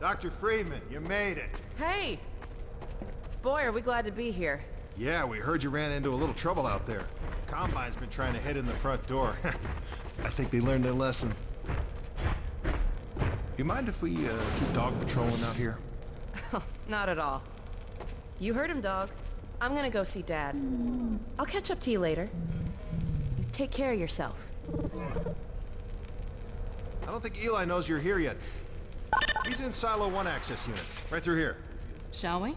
Dr. Freeman, you made it. Hey! Boy, are we glad to be here. Yeah, we heard you ran into a little trouble out there. Combine's been trying to head in the front door. I think they learned their lesson. You mind if we keep dog patrolling out here? Not at all. You heard him, dog. I'm gonna go see Dad. I'll catch up to you later. You take care of yourself. I don't think Eli knows you're here yet. He's in Silo 1 access unit, right through here. Shall we? You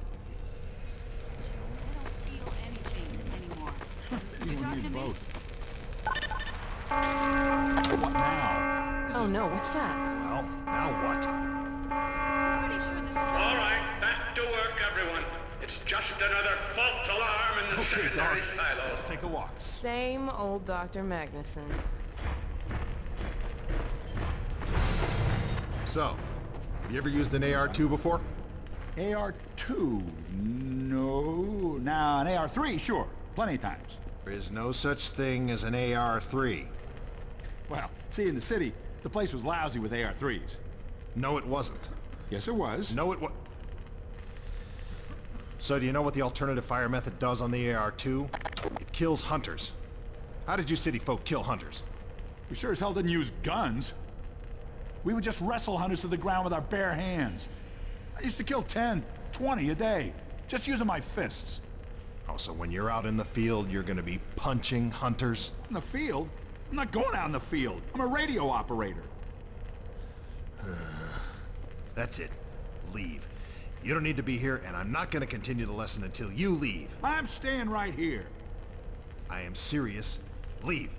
and me both. What now? Oh no, what's that? Well, now what? All right, back to work, everyone. It's just another false alarm in the secondary silo. Let's take a walk. Same old Dr. Magnusson. So, have you ever used an AR-2 before? AR-2? No. Now, an AR-3, sure. Plenty of times. There is no such thing as an AR-3. Well, see, in the city, the place was lousy with AR-3s. No, it wasn't. Yes, it was. No, it was. So do you know what the alternative fire method does on the AR-2? It kills hunters. How did you city folk kill hunters? We sure as hell didn't use guns. We would just wrestle hunters to the ground with our bare hands. I used to kill 10, 20 a day, just using my fists. Oh, so when you're out in the field, you're gonna be punching hunters? In the field? I'm not going out in the field. I'm a radio operator. That's it. Leave. You don't need to be here, and I'm not gonna continue the lesson until you leave. I'm staying right here. I am serious. Leave.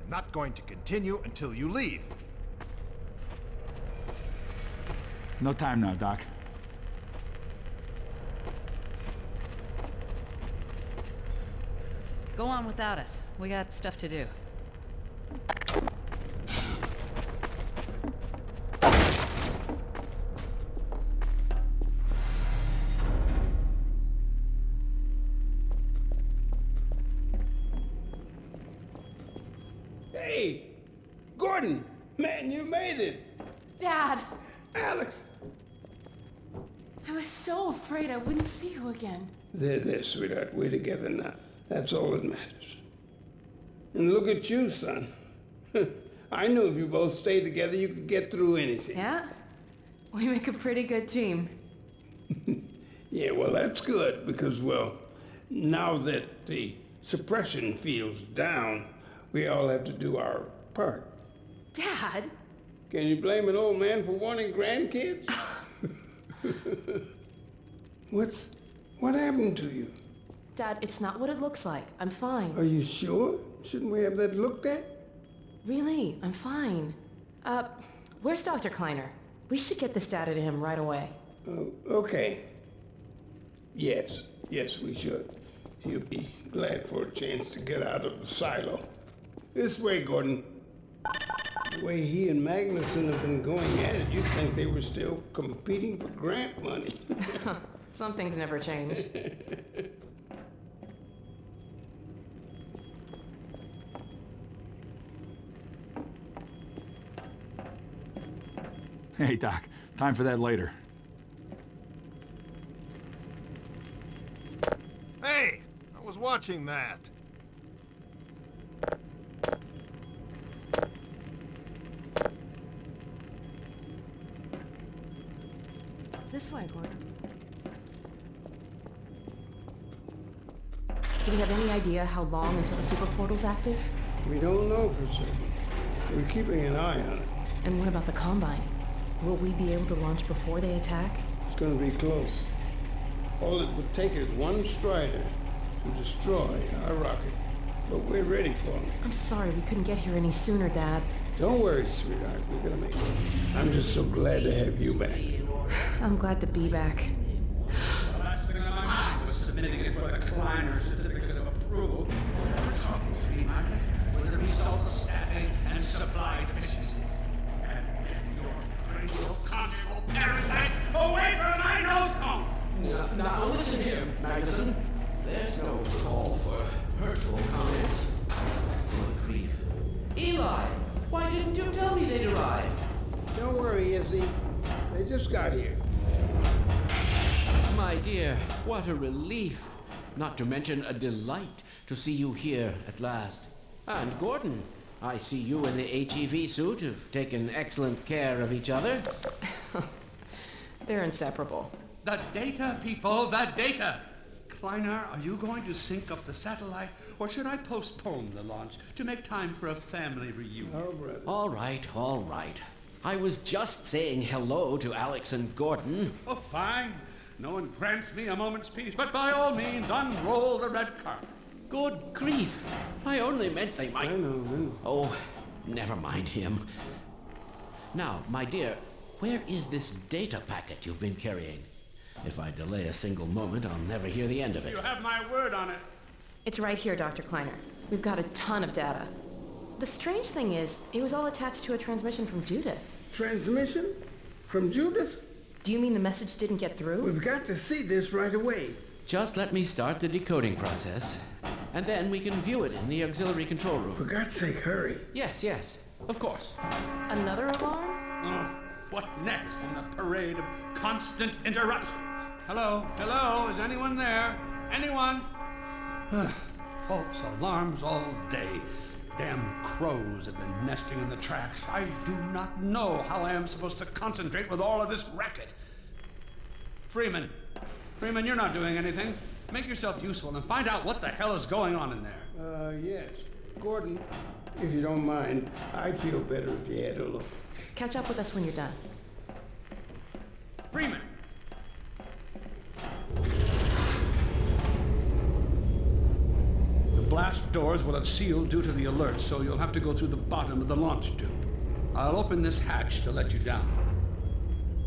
I'm not going to continue until you leave. No time now, Doc. Go on without us. We got stuff to do. Hey, Gordon, man, you made it. Dad, Alyx. I was so afraid I wouldn't see you again. There, sweetheart. We're together now. That's all that matters. And look at you, son. I knew if you both stayed together, you could get through anything. Yeah? We make a pretty good team. Yeah, well, that's good, because, well, now that the suppression field's down, we all have to do our part. Dad? Can you blame an old man for wanting grandkids? What happened to you? Dad, it's not what it looks like. I'm fine. Are you sure? Shouldn't we have that looked at? Really, I'm fine. Where's Dr. Kleiner? We should get this data to him right away. Okay. Yes, we should. He'll be glad for a chance to get out of the silo. This way, Gordon. The way he and Magnusson have been going at it, you'd think they were still competing for grant money. Some things never change. Hey, Doc. Time for that later. Hey! I was watching that. This way, Gordon. Do we have any idea how long until the Superportal's active? We don't know for certain. We're keeping an eye on it. And what about the Combine? Will we be able to launch before they attack? It's gonna be close. All it would take is one Strider to destroy our rocket. But we're ready for him. I'm sorry we couldn't get here any sooner, Dad. Don't worry, sweetheart. We're gonna make it. I'm just so glad to have you back. I'm glad to be back. The last thing on my mind was submitting it for the Kleiner certificate of approval. The troubles we might have had were the result of staffing and supply deficiencies. And get your cranial conjugal parasite away from my nose cone! Now listen here, Magnusson. There's no call for hurtful comments. Good grief. Eli! got here? My dear, what a relief. Not to mention a delight to see you here at last. And Gordon, I see you in the HEV suit have taken excellent care of each other. They're inseparable. The data, people, the data! Kleiner, are you going to sync up the satellite, or should I postpone the launch to make time for a family reunion? Oh, brother. All right. I was just saying hello to Alyx and Gordon. Oh, fine. No one grants me a moment's peace, but by all means, unroll the red carpet. Good grief. I only meant they might... I know. Oh, never mind him. Now, my dear, where is this data packet you've been carrying? If I delay a single moment, I'll never hear the end of it. You have my word on it. It's right here, Dr. Kleiner. We've got a ton of data. The strange thing is, it was all attached to a transmission from Judith. Transmission? From Judith? Do you mean the message didn't get through? We've got to see this right away. Just let me start the decoding process, and then we can view it in the auxiliary control room. For God's sake, hurry. Yes, of course. Another alarm? Oh, what next in the parade of constant interruptions? Hello, is anyone there? Anyone? False alarms all day. Damn crows have been nesting in the tracks. I do not know how I am supposed to concentrate with all of this racket. Freeman, you're not doing anything. Make yourself useful and find out what the hell is going on in there. Yes. Gordon, if you don't mind, I'd feel better if you had a look. Catch up with us when you're done. Freeman! The blast doors will have sealed due to the alert, so you'll have to go through the bottom of the launch tube. I'll open this hatch to let you down.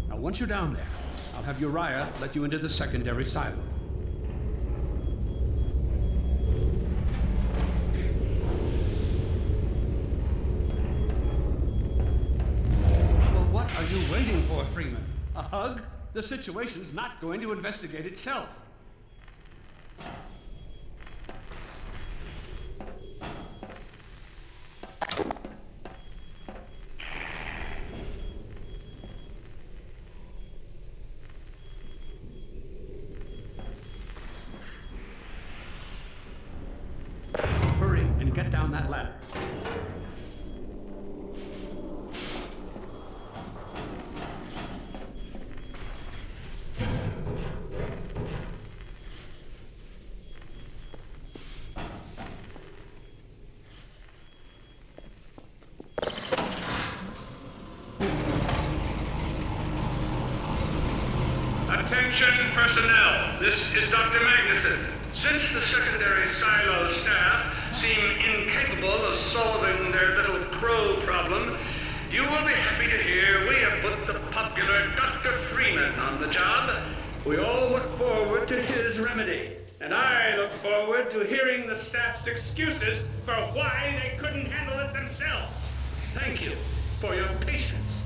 Now, once you're down there, I'll have Uriah let you into the secondary silo. Well, what are you waiting for, Freeman? A hug? The situation's not going to investigate itself. Hurry and get down that ladder. Attention personnel, this is Dr. Magnusson. Since the secondary silo staff seem incapable of solving their little crow problem, you will be happy to hear we have put the popular Dr. Freeman on the job. We all look forward to his remedy, and I look forward to hearing the staff's excuses for why they couldn't handle it themselves. Thank you for your patience.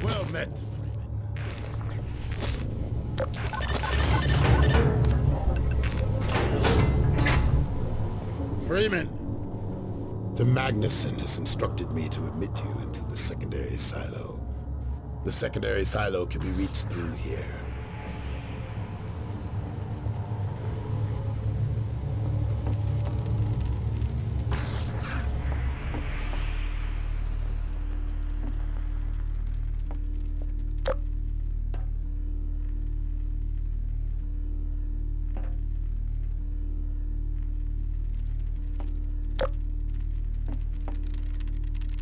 Well met, Freeman! The Magnusson has instructed me to admit you into the secondary silo. The secondary silo can be reached through here.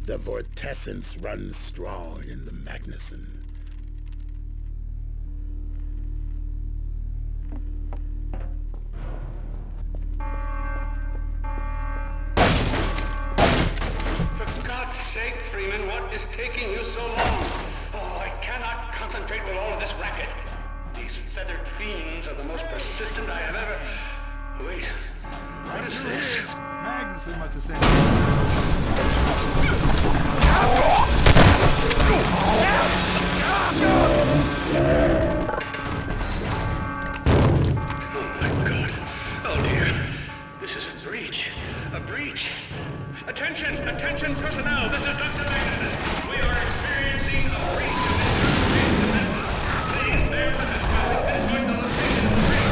The vortessence runs strong in the Magnusson. taking you so long? Oh, I cannot concentrate with all of this racket. These feathered fiends are the most persistent I have ever... Wait, what is this? Magnusson must have sent Oh my God. Oh dear. This is a breach. A breach. Attention! Attention personnel! This is Dr. Magnusson. We are experiencing a breach of the Please bear with us while we pinpoint the location of the breach.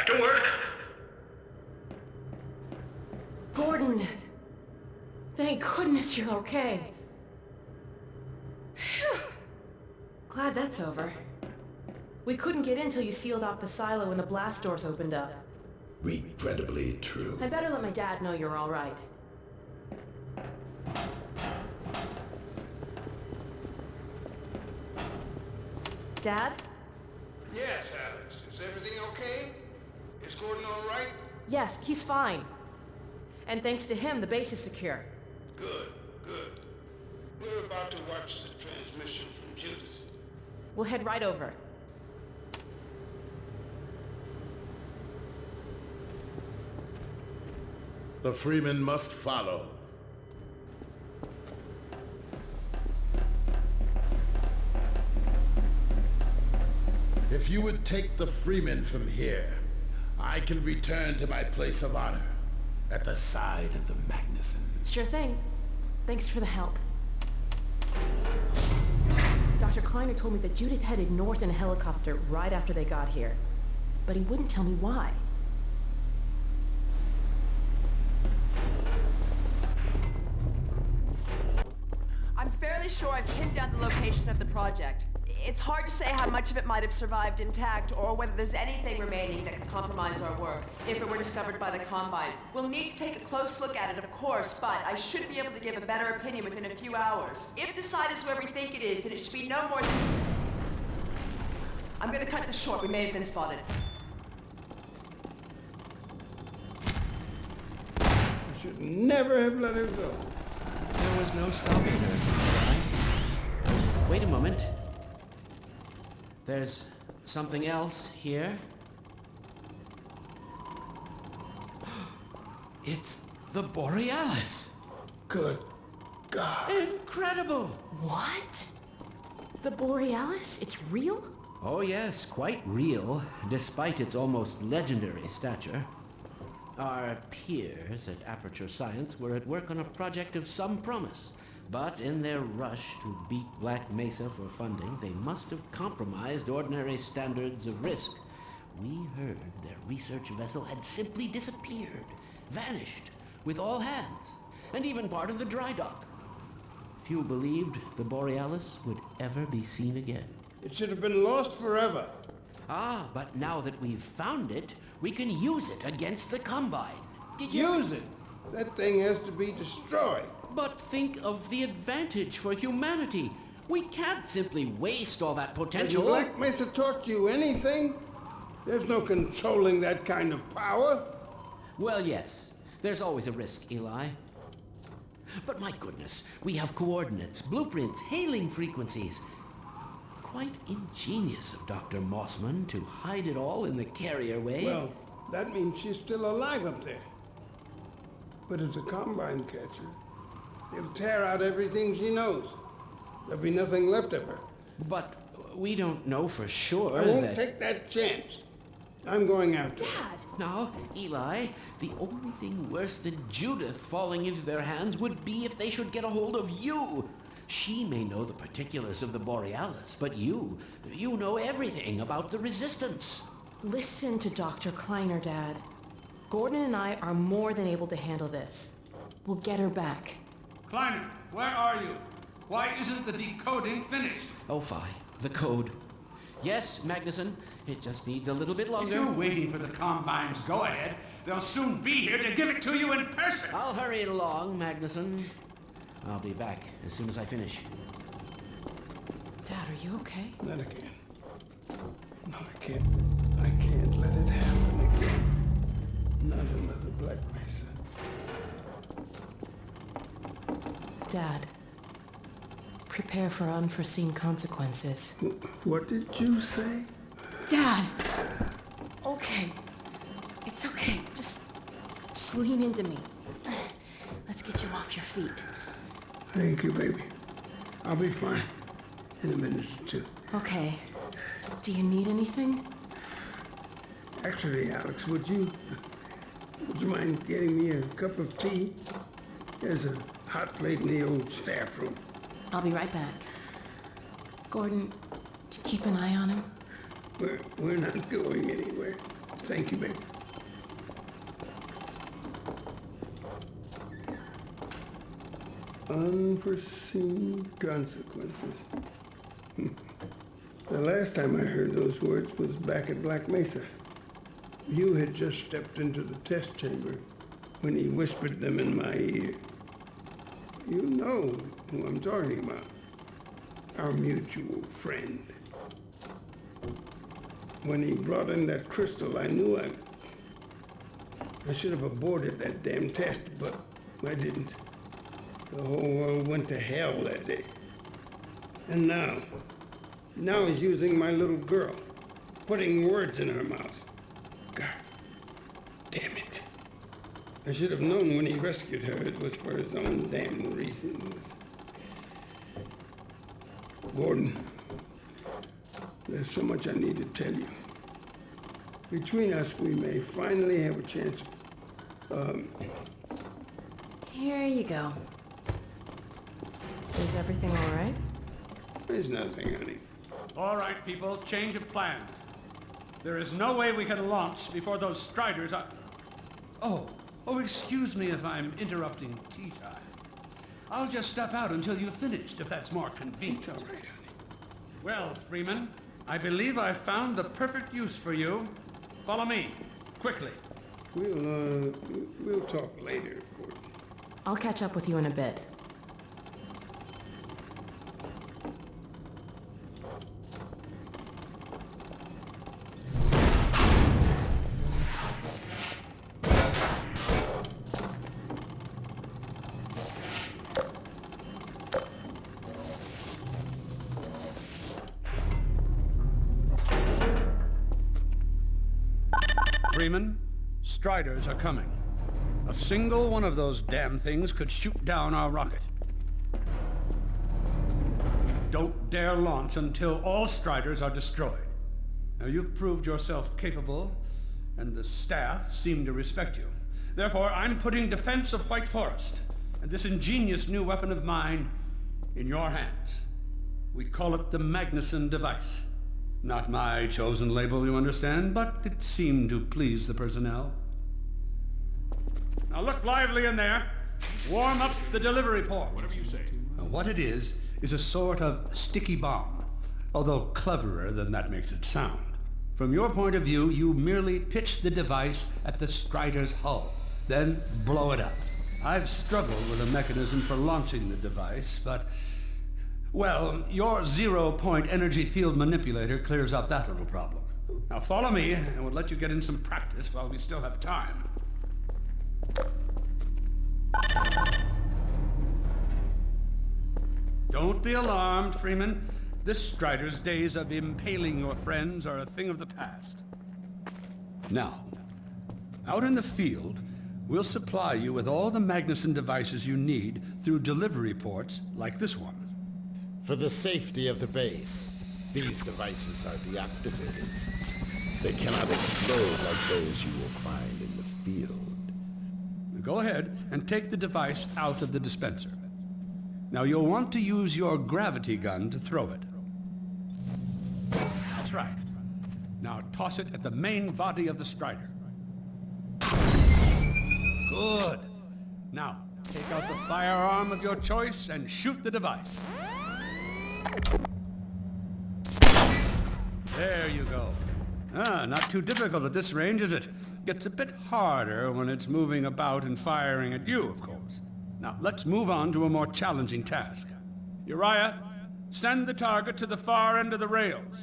Back to work. Gordon! Thank goodness you're okay. Phew. Glad that's over. We couldn't get in till you sealed off the silo and the blast doors opened up. Regrettably true. I better let my dad know you're all right. Dad? Yes, Alyx. Is everything okay? Is Gordon all right? Yes, he's fine. And thanks to him, the base is secure. Good, good. We're about to watch the transmission from Judas. We'll head right over. The Freeman must follow. If you would take the Freeman from here, I can return to my place of honor at the side of the Magnusson. Sure thing. Thanks for the help. Dr. Kleiner told me that Judith headed north in a helicopter right after they got here. But he wouldn't tell me why. I'm fairly sure I've pinned down the location of the project. It's hard to say how much of it might have survived intact or whether there's anything remaining that could compromise our work if it were discovered by the Combine. We'll need to take a close look at it, of course, but I should be able to give a better opinion within a few hours. If the site is where we think it is, then it should be no more than... I'm gonna cut this short. We may have been spotted. You should never have let her go. There was no stopping her. Wait a moment. There's something else here. It's the Borealis. Good God. Incredible! What? The Borealis? It's real? Oh yes, quite real, despite its almost legendary stature. Our peers at Aperture Science were at work on a project of some promise, but in their rush to beat Black Mesa for funding, they must have compromised ordinary standards of risk. We heard their research vessel had simply disappeared, vanished, with all hands, and even part of the dry dock. Few believed the Borealis would ever be seen again. It should have been lost forever. Ah, but now that we've found it, we can use it against the Combine. Did you... Use it! That thing has to be destroyed. But think of the advantage for humanity. We can't simply waste all that potential. Has Black Mesa taught you anything? There's no controlling that kind of power. Well, yes. There's always a risk, Eli. But my goodness, we have coordinates, blueprints, hailing frequencies. Quite ingenious of Dr. Mossman to hide it all in the carrier wave. Well, that means she's still alive up there. But if the Combine catch her, they'll tear out everything she knows. There'll be nothing left of her. But we don't know for sure I won't that... take that chance. I'm going after her. Dad! No, Eli, the only thing worse than Judith falling into their hands would be if they should get a hold of you. She may know the particulars of the Borealis, but you know everything about the Resistance. Listen to Dr. Kleiner, Dad. Gordon and I are more than able to handle this. We'll get her back. Kleiner, where are you? Why isn't the decoding finished? Oh, fine. The code. Yes, Magnusson. It just needs a little bit longer. If you're waiting for the Combine's go-ahead, they'll soon be here to give it to you in person. I'll hurry it along, Magnusson. I'll be back as soon as I finish. Dad, are you okay? Not again. No, I can't let it happen again. Not another Black Mesa. Dad, prepare for unforeseen consequences. What did you say? Dad! Okay. It's okay. Just lean into me. Let's get you off your feet. Thank you, baby. I'll be fine in a minute or two. Okay. Do you need anything? Actually, Alyx, would you mind getting me a cup of tea? There's a hot plate in the old staff room. I'll be right back. Gordon, keep an eye on him. We're not going anywhere. Thank you, baby. Unforeseen consequences. The last time I heard those words was back at Black Mesa. You had just stepped into the test chamber when he whispered them in my ear. You know who I'm talking about. Our mutual friend. When he brought in that crystal, I knew I should have aborted that damn test, but I didn't. The whole world went to hell that day. And now he's using my little girl, putting words in her mouth. God damn it. I should have known when he rescued her it was for his own damn reasons. Gordon, there's so much I need to tell you. Between us, we may finally have a chance. Here you go. Is everything all right? There's nothing, honey. All right, people, change of plans. There is no way we can launch before those Striders are... Oh, excuse me if I'm interrupting tea time. I'll just step out until you've finished, if that's more convenient. It's all right, honey. Well, Freeman, I believe I've found the perfect use for you. Follow me, quickly. We'll talk later, Gordon. I'll catch up with you in a bit. Freeman, Striders are coming. A single one of those damn things could shoot down our rocket. Don't dare launch until all Striders are destroyed. Now, you've proved yourself capable, and the staff seem to respect you. Therefore, I'm putting defense of White Forest and this ingenious new weapon of mine in your hands. We call it the Magnusson device. Not my chosen label, you understand, but it seemed to please the personnel. Now look lively in there. Warm up the delivery port. Whatever you say. Now what it is a sort of sticky bomb, although cleverer than that makes it sound. From your point of view, you merely pitch the device at the Strider's hull, then blow it up. I've struggled with a mechanism for launching the device, but... well, your zero-point energy field manipulator clears up that little problem. Now follow me, and we'll let you get in some practice while we still have time. Don't be alarmed, Freeman. This Strider's days of impaling your friends are a thing of the past. Now, out in the field, we'll supply you with all the Magnusson devices you need through delivery ports like this one. For the safety of the base, these devices are deactivated. They cannot explode like those you will find in the field. Go ahead and take the device out of the dispenser. Now you'll want to use your gravity gun to throw it. That's right. Now toss it at the main body of the Strider. Good. Now, take out the firearm of your choice and shoot the device. There you go. Not too difficult at this range, is it? Gets a bit harder when it's moving about and firing at you, of course. Now, let's move on to a more challenging task. Uriah, send the target to the far end of the rails.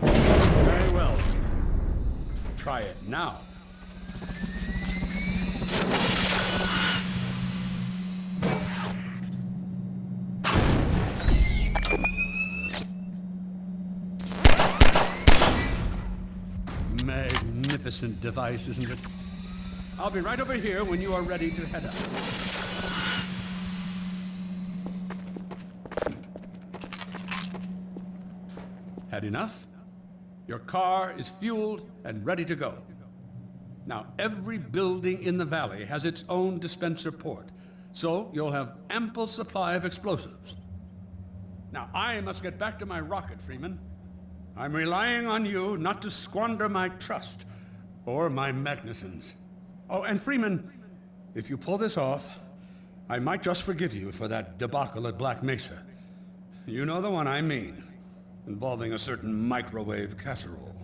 Very well. Try it now. Magnificent device, isn't it? I'll be right over here when you are ready to head up. Had enough? Your car is fueled and ready to go. Now, every building in the valley has its own dispenser port. so you'll have ample supply of explosives. Now, I must get back to my rocket, Freeman. I'm relying on you not to squander my trust, or my Magnusson's. Oh, and Freeman, if you pull this off, I might just forgive you for that debacle at Black Mesa. You know the one I mean, involving a certain microwave casserole.